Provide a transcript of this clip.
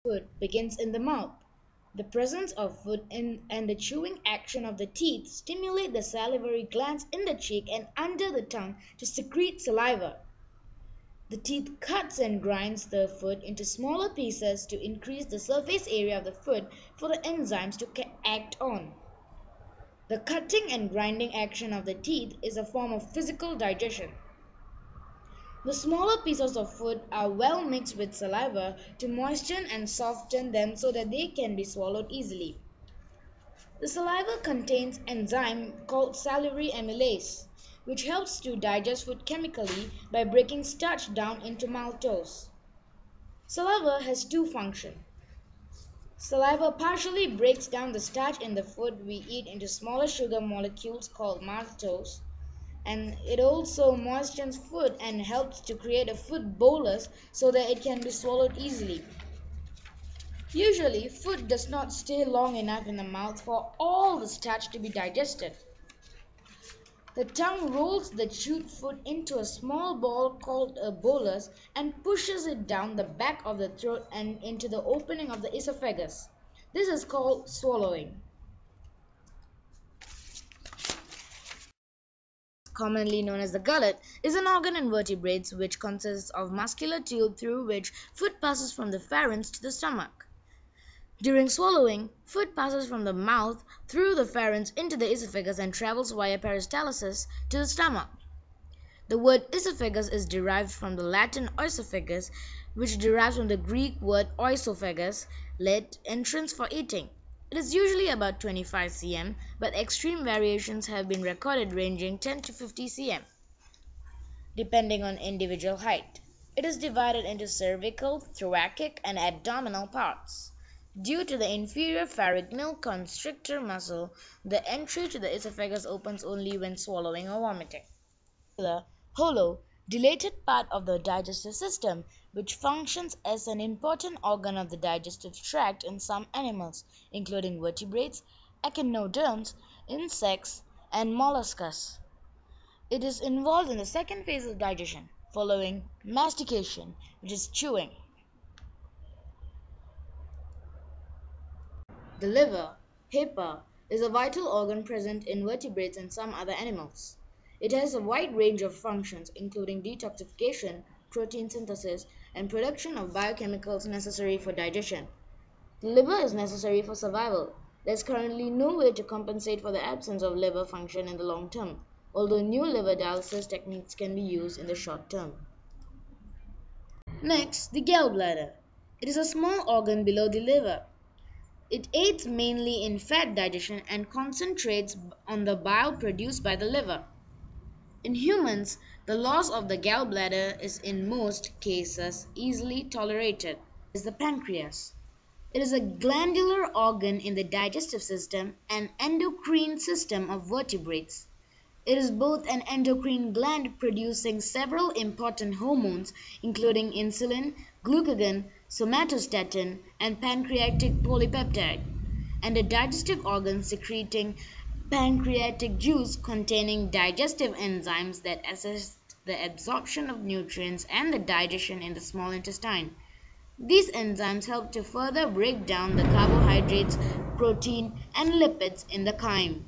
Food begins in the mouth. The presence of food and the chewing action of the teeth stimulate the salivary glands in the cheek and under the tongue to secrete saliva. The teeth cuts and grinds the food into smaller pieces to increase the surface area of the food for the enzymes to act on. The cutting and grinding action of the teeth is a form of physical digestion. The smaller pieces of food are well mixed with saliva to moisten and soften them so that they can be swallowed easily. The saliva contains enzyme called salivary amylase, which helps to digest food chemically by breaking starch down into maltose. Saliva has two functions. Saliva partially breaks down the starch in the food we eat into smaller sugar molecules called maltose, and it also moistens food and helps to create a food bolus so that it can be swallowed easily. Usually, food does not stay long enough in the mouth for all the starch to be digested. The tongue rolls the chewed food into a small ball called a bolus and pushes it down the back of the throat and into the opening of the esophagus. This is called swallowing. Commonly known as the gullet, is an organ in vertebrates which consists of muscular tube through which food passes from the pharynx to the stomach. During swallowing, food passes from the mouth through the pharynx into the esophagus and travels via peristalsis to the stomach. The word esophagus is derived from the Latin oesophagus, which derives from the Greek word oesophagus, lead entrance for eating. It is usually about 25 cm, but extreme variations have been recorded ranging 10 to 50 cm, depending on individual height. It is divided into cervical, thoracic, and abdominal parts. Due to the inferior pharyngeal constrictor muscle, the entry to the esophagus opens only when swallowing or vomiting. The hollow, dilated part of the digestive system, which functions as an important organ of the digestive tract in some animals, including vertebrates, echinoderms, insects, and molluscs. It is involved in the second phase of digestion, following mastication, which is chewing. The liver, HEPA, is a vital organ present in vertebrates and some other animals. It has a wide range of functions, including detoxification, protein synthesis, and production of biochemicals necessary for digestion. The liver is necessary for survival. There is currently no way to compensate for the absence of liver function in the long term, although new liver dialysis techniques can be used in the short term. Next, the gallbladder. It is a small organ below the liver. It aids mainly in fat digestion and concentrates on the bile produced by the liver. In humans, the loss of the gallbladder is in most cases easily tolerated. Is the pancreas. It is a glandular organ in the digestive system and endocrine system of vertebrates. It is both an endocrine gland producing several important hormones, including insulin, glucagon, somatostatin, and pancreatic polypeptide, and a digestive organ secreting pancreatic juice containing digestive enzymes that assist the absorption of nutrients and the digestion in the small intestine. These enzymes help to further break down the carbohydrates, protein, and lipids in the chyme.